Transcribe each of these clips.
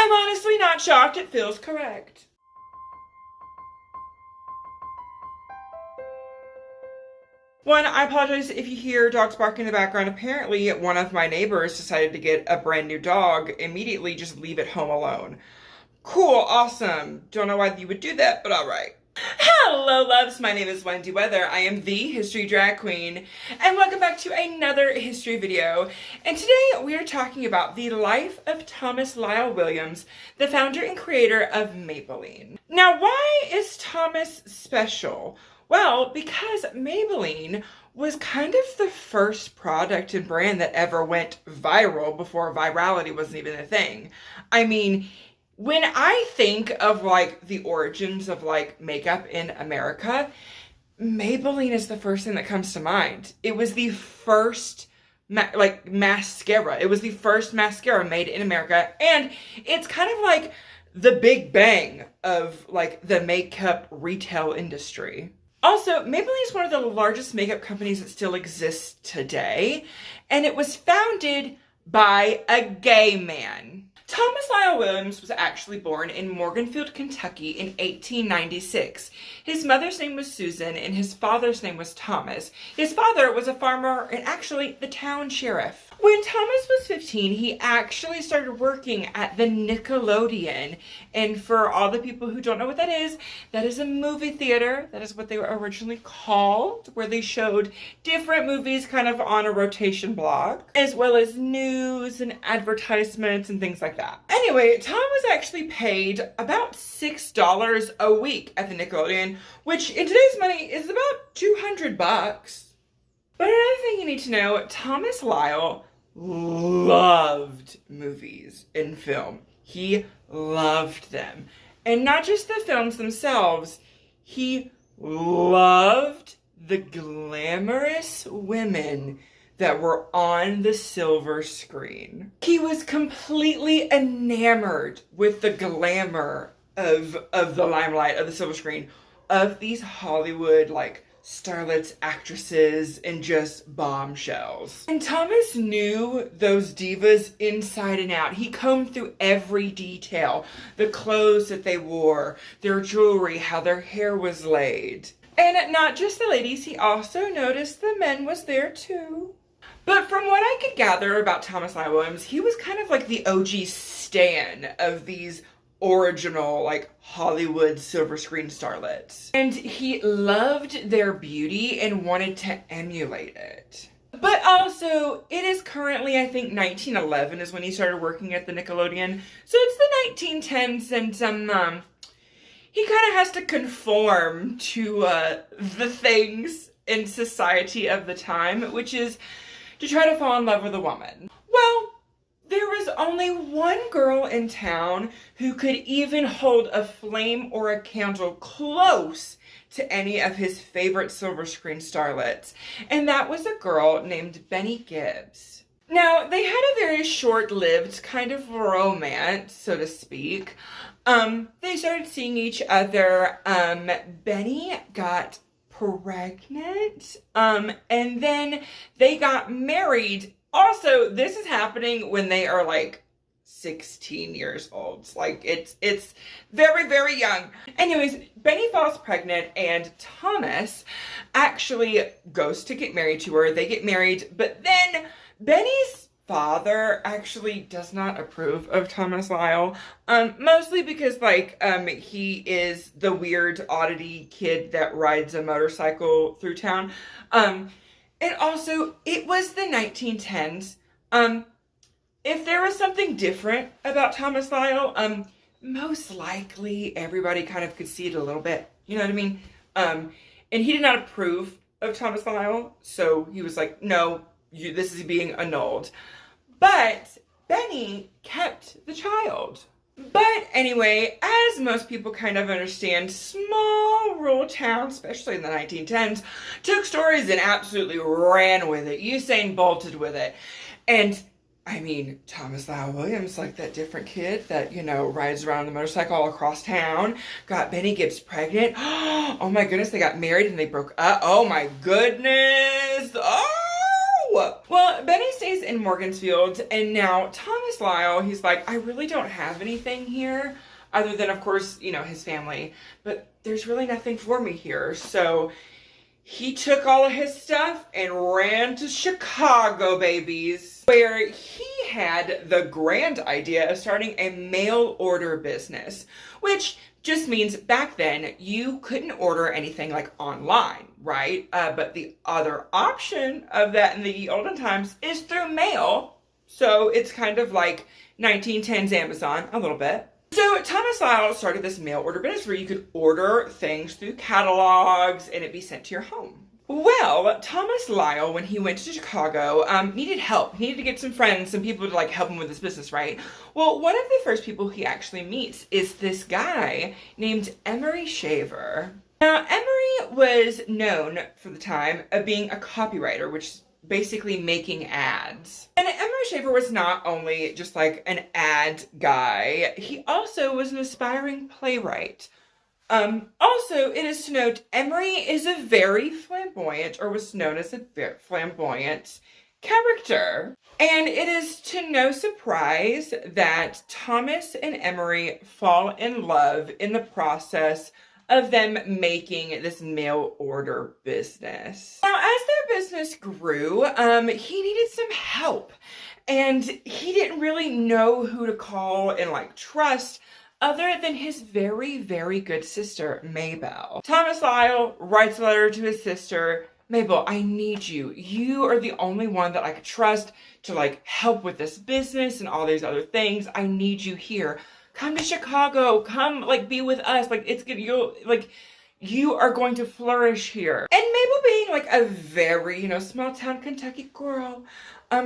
I'm honestly not shocked, it feels correct. One, I apologize if you hear dogs barking in the background. Apparently, one of my neighbors decided to get a brand new dog, immediately just leave it home alone. Cool, awesome. Don't know why you would do that, but alright. Hello loves, my name is Wendy Weather. I am the History Drag Queen, and welcome back to another history video. And today we are talking about the life of Thomas Lyle Williams, the founder and creator of Maybelline. Now, why is Thomas special? Well, because Maybelline was kind of the first product and brand that ever went viral before virality wasn't even a thing. I mean, when I think of like the origins of like makeup in America, Maybelline is the first thing that comes to mind. It was the first mascara. It was the first mascara made in America, and it's kind of like the Big Bang of like the makeup retail industry. Also, Maybelline is one of the largest makeup companies that still exists today, and it was founded by a gay man. Thomas Lyle Williams was actually born in Morganfield, Kentucky in 1896. His mother's name was Susan and his father's name was Thomas. His father was a farmer and actually the town sheriff. When Thomas was 15, he actually started working at the Nickelodeon. And for all the people who don't know what that is a movie theater. That is what they were originally called, where they showed different movies kind of on a rotation block, as well as news and advertisements and things like that. Anyway, Tom was actually paid about $6 a week at the Nickelodeon, which in today's money is about 200 bucks. But another thing you need to know, Thomas Lyle loved movies and film. He loved them. And not just the films themselves, he loved the glamorous women that were on the silver screen. He was completely enamored with the glamour of the limelight, of the silver screen, of these Hollywood, like, starlets, actresses, and just bombshells. And Thomas knew those divas inside and out. He combed through every detail. The clothes that they wore, their jewelry, how their hair was laid. And not just the ladies, he also noticed the men was there too. But from what I could gather about Thomas Lyle Williams, he was kind of like the OG stan of these original, like, Hollywood silver screen starlets. And he loved their beauty and wanted to emulate it. But also, it is currently, I think, 1911 is when he started working at the Nickelodeon. So it's the 1910s, and he kind of has to conform to the things in society of the time, which is to try to fall in love with a woman. Well, there was only one girl in town who could even hold a flame or a candle close to any of his favorite silver screen starlets, and that was a girl named Bettie Gibbs. Now, they had a very short-lived kind of romance, so to speak. They started seeing each other. Bettie got pregnant, and then they got married. Also, this is happening when they are like 16 years old. Like, it's very, very young. Anyways, Bettie falls pregnant and Thomas actually goes to get married to her. They get married, but then Bettie's father actually does not approve of Thomas Lyle. Mostly because, like, he is the weird oddity kid that rides a motorcycle through town. And also, it was the 1910s. If there was something different about Thomas Lyle, most likely everybody kind of could see it a little bit. You know what I mean? And he did not approve of Thomas Lyle, so he was like, no, this is being annulled. But Bettie kept the child. But anyway, as most people kind of understand, small rural towns, especially in the 1910s, took stories and absolutely ran with it. Usain bolted with it. And, I mean, Thomas Lyle Williams, like that different kid that, you know, rides around the motorcycle all across town, got Bettie Gibbs pregnant. Oh my goodness, they got married and they broke up. Oh my goodness. Oh! Well, Bettie stays in Morgansfield, and now Thomas Lyle, he's like, I really don't have anything here, other than, of course, you know, his family, but there's really nothing for me here. So he took all of his stuff and ran to Chicago, babies, where he had the grand idea of starting a mail order business, which just means back then you couldn't order anything like online, right? But the other option of that in the olden times is through mail. So it's kind of like 1910s Amazon, a little bit. So Thomas Lyle started this mail order business where you could order things through catalogs and it'd be sent to your home. Well, Thomas Lyle, when he went to Chicago, needed help. He needed to get some friends, some people to like help him with this business, right? Well, one of the first people he actually meets is this guy named Emery Shaver. Now, Emery was known for the time of being a copywriter, which is basically making ads. And Emery Shaver was not only just like an ad guy, he also was an aspiring playwright. Also, it is to note, Emery is a very flamboyant, or was known as a very flamboyant character. And it is to no surprise that Thomas and Emery fall in love in the process of them making this mail order business. Now, as their business grew, he needed some help, and he didn't really know who to call and like trust other than his very, very good sister, Mabel. Thomas Lyle writes a letter to his sister, Mabel, I need you. You are the only one that I could trust to like help with this business and all these other things. I need you here. Come to Chicago. Come like be with us. Like it's good. You are going to flourish here. And Mabel being like a very, you know, small town Kentucky girl,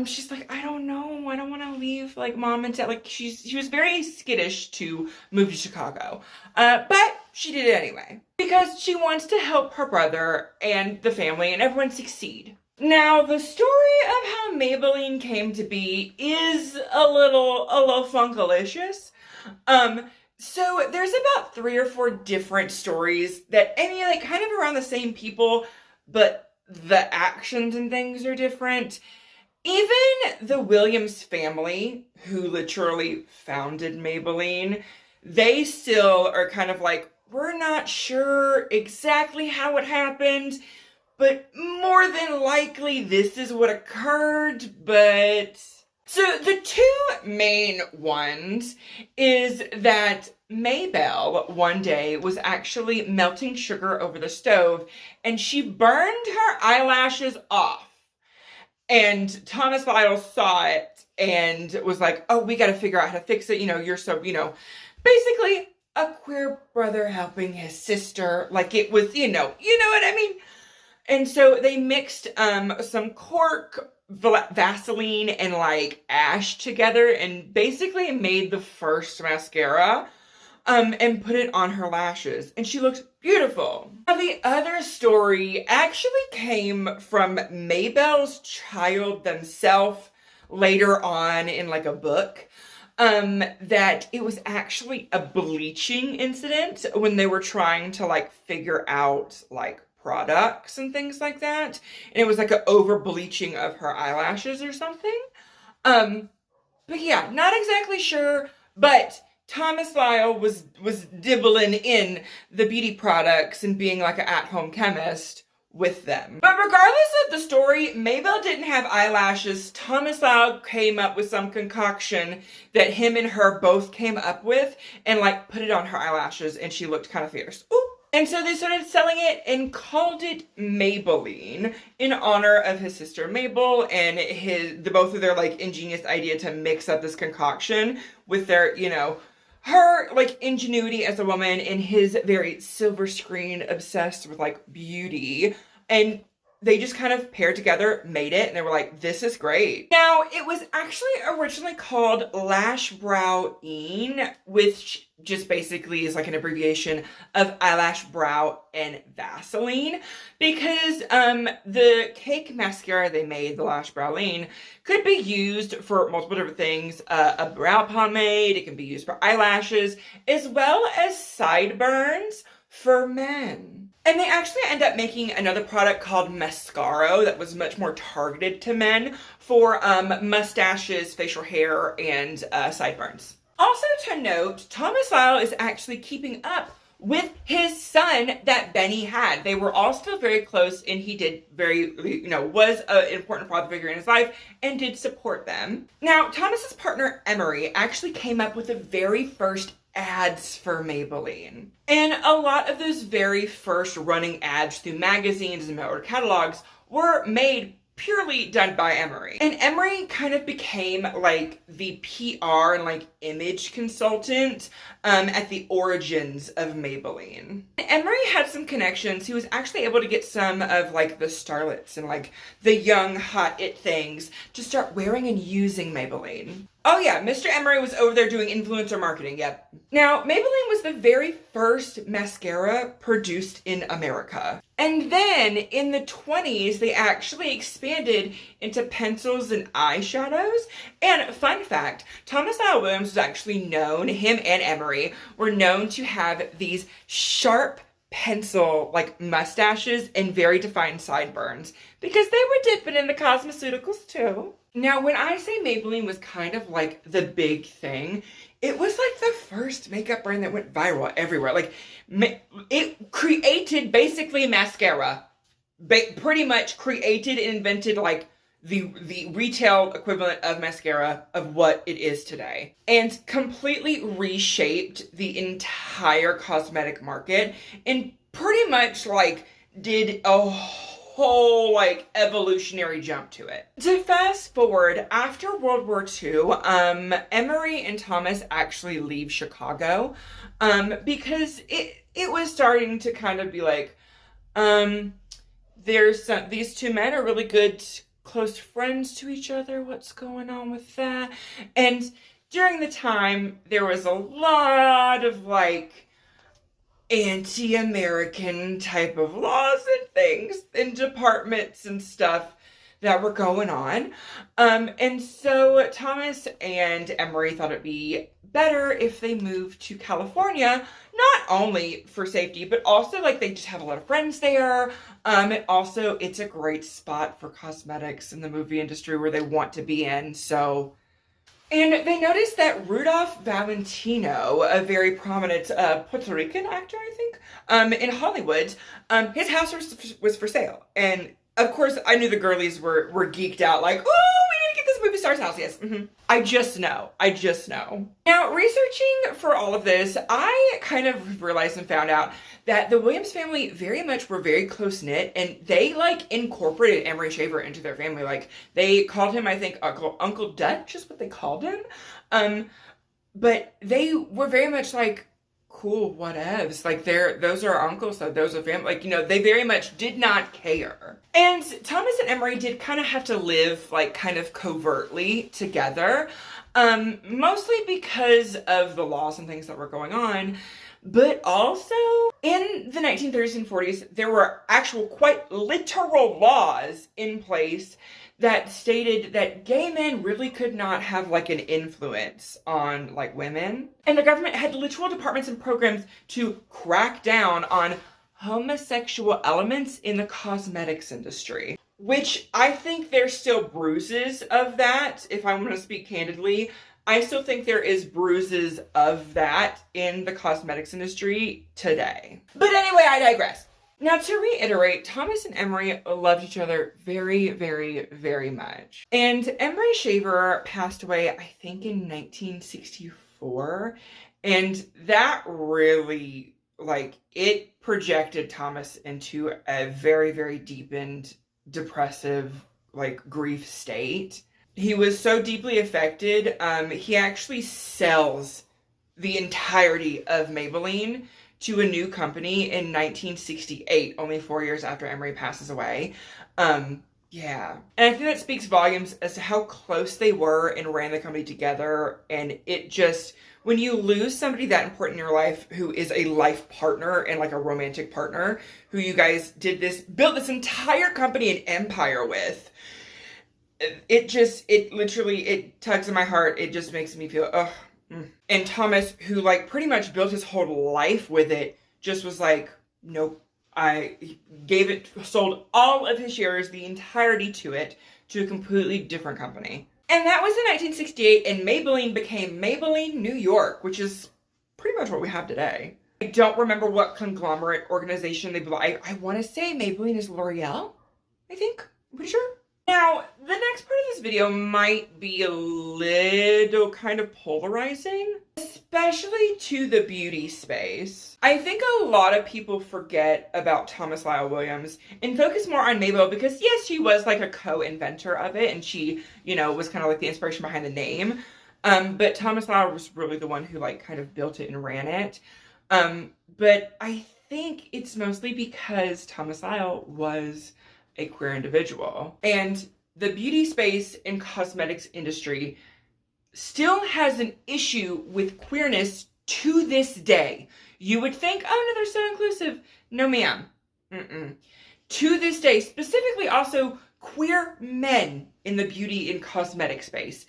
she's like, I don't know. I don't want to leave like mom and dad. Like she was very skittish to move to Chicago. But she did it anyway because she wants to help her brother and the family and everyone succeed. Now, the story of how Maybelline came to be is a little funkalicious. So there's about 3 or 4 different stories that, I mean, like kind of around the same people, but the actions and things are different. Even the Williams family, who literally founded Maybelline, they still are kind of like, we're not sure exactly how it happened, but more than likely this is what occurred, but... So the 2 main ones is that Mabel one day was actually melting sugar over the stove and she burned her eyelashes off. And Thomas Lyle saw it and was like, oh, we got to figure out how to fix it. You know, you're so, you know, basically a queer brother helping his sister. Like it was, you know what I mean? And so they mixed some cork, Vaseline, and like ash together and basically made the first mascara and put it on her lashes. And she looked beautiful. Now, the other story actually came from Mabel's child themselves later on in like a book. That it was actually a bleaching incident when they were trying to like figure out like products and things like that. And it was like an over bleaching of her eyelashes or something. But yeah, not exactly sure, but Thomas Lyle was dibbling in the beauty products and being like an at-home chemist with them. But regardless of the story, Mabel didn't have eyelashes. Thomas Lyle came up with some concoction that him and her both came up with and like put it on her eyelashes and she looked kind of fierce. Ooh. And so they started selling it and called it Maybelline in honor of his sister Mabel and the both of their like ingenious idea to mix up this concoction with their, you know, her like ingenuity as a woman and his very silver screen obsessed with like beauty. And they just kind of paired together, made it, and they were like, this is great. Now, it was actually originally called Lash Brow-ine, which just basically is like an abbreviation of eyelash, brow, and Vaseline, because the cake mascara they made, the Lash Brow-ine, could be used for multiple different things. A brow pomade, it can be used for eyelashes, as well as sideburns for men. And they actually end up making another product called Mascaro that was much more targeted to men for mustaches, facial hair, and sideburns. Also to note, Thomas Lyle is actually keeping up with his son that Benny had. They were all still very close, and he did was an important father figure in his life and did support them. Now, Thomas's partner Emery actually came up with the very first ads for Maybelline. And a lot of those very first running ads through magazines and mail-order catalogs were made purely done by Emery. And Emery kind of became like the PR and like image consultant at the origins of Maybelline. Emery had some connections. He was actually able to get some of like the starlets and like the young hot it things to start wearing and using Maybelline. Oh yeah, Mr. Emery was over there doing influencer marketing, yep. Now, Maybelline was the very first mascara produced in America. And then in the 20s, they actually expanded into pencils and eyeshadows. And fun fact, Thomas Lyle Williams was actually known, him and Emery, were known to have these sharp pencil like mustaches and very defined sideburns because they were dipping in the cosmeceuticals too. Now, when I say Maybelline was kind of like the big thing, it was like the first makeup brand that went viral everywhere. Like, it created basically mascara. Pretty much created and invented like the retail equivalent of mascara of what it is today. And completely reshaped the entire cosmetic market and pretty much like did a whole like evolutionary jump to it. To fast forward, after World War II, Emery and Thomas actually leave Chicago because it was starting to kind of be like, these two men are really good close friends to each other. What's going on with that? And during the time, there was a lot of like anti-American type of laws and things and departments and stuff that were going on. And so Thomas and Emery thought it'd be better if they moved to California, not only for safety, but also like they just have a lot of friends there. And also it's a great spot for cosmetics in the movie industry where they want to be in. So, and they noticed that Rudolph Valentino, a very prominent Puerto Rican actor, I think, in Hollywood, his house was for sale. And of course, I knew the girlies were geeked out, like, oh, we need to get this movie star's house, yes. I just know. Now, researching for all of this, I kind of realized and found out that the Williams family were very close-knit, and they, like, incorporated Emery Shaver into their family. Like, they called him, I think, Uncle Dutch is what they called him. But they were very much, like, cool, whatevs. Like, those are our uncles, so those are family. Like, you know, they very much did not care. And Thomas and Emery did kind of have to live, like, kind of covertly together. Mostly because of the laws and things that were going on. But also, in the 1930s and 40s, there were actual, quite literal laws in place that stated that gay men really could not have, like, an influence on, like, women. And the government had literal departments and programs to crack down on homosexual elements in the cosmetics industry. Which I think there's still bruises of that, if I want to speak candidly. I still think there is bruises of that in the cosmetics industry today. But anyway, I digress. Now, to reiterate, Thomas and Emery loved each other very, very, very much. And Emery Shaver passed away, I think, in 1964. And that really, like, it projected Thomas into a very, very deepened, depressive, like, grief state. He was so deeply affected, he actually sells the entirety of Maybelline to a new company in 1968, only 4 years after Emery passes away. Yeah. And I think that speaks volumes as to how close they were and ran the company together. And it just, when you lose somebody that important in your life who is a life partner and like a romantic partner, who you guys built this entire company and empire with, it literally tugs at my heart. It just makes me feel, ugh. And Thomas, who like pretty much built his whole life with it, just was like, nope. Sold all of his shares, the entirety to it, to a completely different company. And that was in 1968, and Maybelline became Maybelline New York, which is pretty much what we have today. I don't remember what conglomerate organization they belong. I want to say Maybelline is L'Oreal, I think. I'm pretty sure. Now, the next part of this video might be a little kind of polarizing, especially to the beauty space. I think a lot of people forget about Thomas Lyle Williams and focus more on Maybelline because, yes, she was like a co-inventor of it, and she, you know, was kind of like the inspiration behind the name. But Thomas Lyle was really the one who like kind of built it and ran it. But I think it's mostly because Thomas Lyle was a queer individual. And the beauty space and cosmetics industry still has an issue with queerness to this day. You would think, oh no, they're so inclusive. No, ma'am. To this day, specifically also queer men in the beauty and cosmetic space,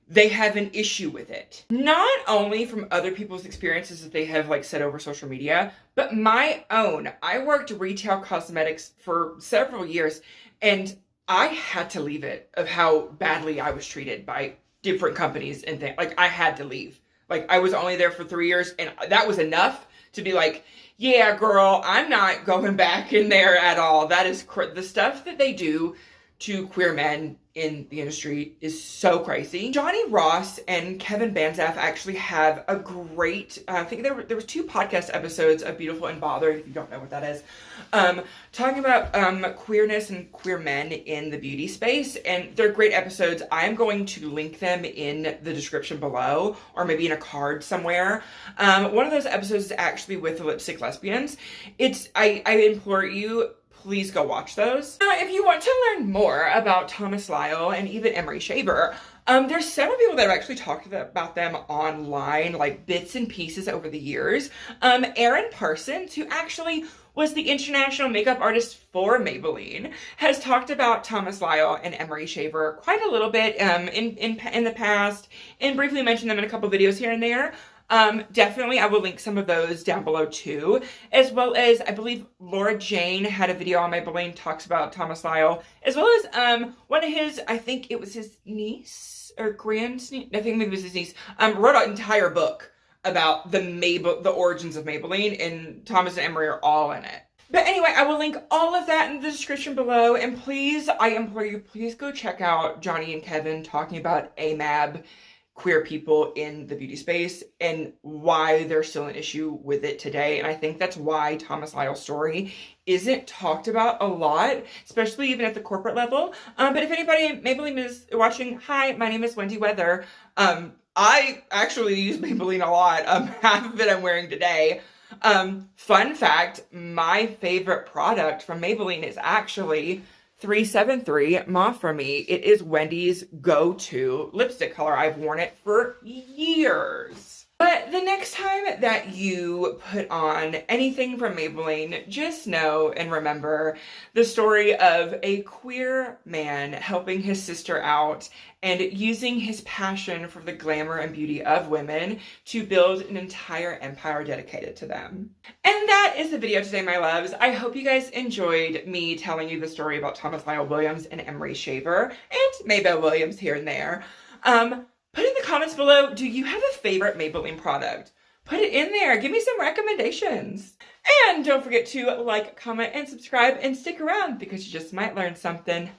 they have an issue with it. Not only from other people's experiences that they have like said over social media, but my own. I worked retail cosmetics for several years, and I had to leave it of how badly I was treated by different companies and things. Like, I had to leave. Like, I was only there for 3 years, and that was enough to be like, yeah, girl, I'm not going back in there at all. That is the stuff that they do to queer men in the industry is so crazy. Johnny Ross and Kevin Banzaf actually have a great, I think there was 2 podcast episodes of Beautiful and Bothered, if you don't know what that is, talking about queerness and queer men in the beauty space, and they're great episodes. I'm going to link them in the description below, or maybe in a card somewhere. One of those episodes is actually with the Lipstick Lesbians. I implore you, please go watch those. Now, if you want to learn more about Thomas Lyle and even Emery Shaver, there's several people that have actually talked about them online, like bits and pieces over the years. Erin Parsons, who actually was the international makeup artist for Maybelline, has talked about Thomas Lyle and Emery Shaver quite a little bit in the past, and briefly mentioned them in a couple videos here and there. Definitely, I will link some of those down below too, as well as I believe Laura Jane had a video on Maybelline, talks about Thomas Lyle, as well as one of his, I think it was his niece or grandniece, I think maybe it was his niece, wrote an entire book about the origins of Maybelline, and Thomas and Emery are all in it. But anyway, I will link all of that in the description below, and please, I implore you, please go check out Johnny and Kevin talking about AMAB, queer people in the beauty space, and why there's still an issue with it today. And I think that's why Thomas Lyle's story isn't talked about a lot, especially even at the corporate level. But if anybody Maybelline is watching, hi, my name is Wendy Weather. I actually use Maybelline a lot. Half of it I'm wearing today. Fun fact, my favorite product from Maybelline is actually 373 Mauve for me. It is Wendy's go-to lipstick color. I've worn it for years. But the next time that you put on anything from Maybelline, just know and remember the story of a queer man helping his sister out and using his passion for the glamour and beauty of women to build an entire empire dedicated to them. And that is the video today, my loves. I hope you guys enjoyed me telling you the story about Thomas Lyle Williams and Emery Shaver and Maybelle Williams here and there. Put in the comments below, do you have a favorite Maybelline product? Put it in there. Give me some recommendations. And don't forget to like, comment, and subscribe, and stick around because you just might learn something.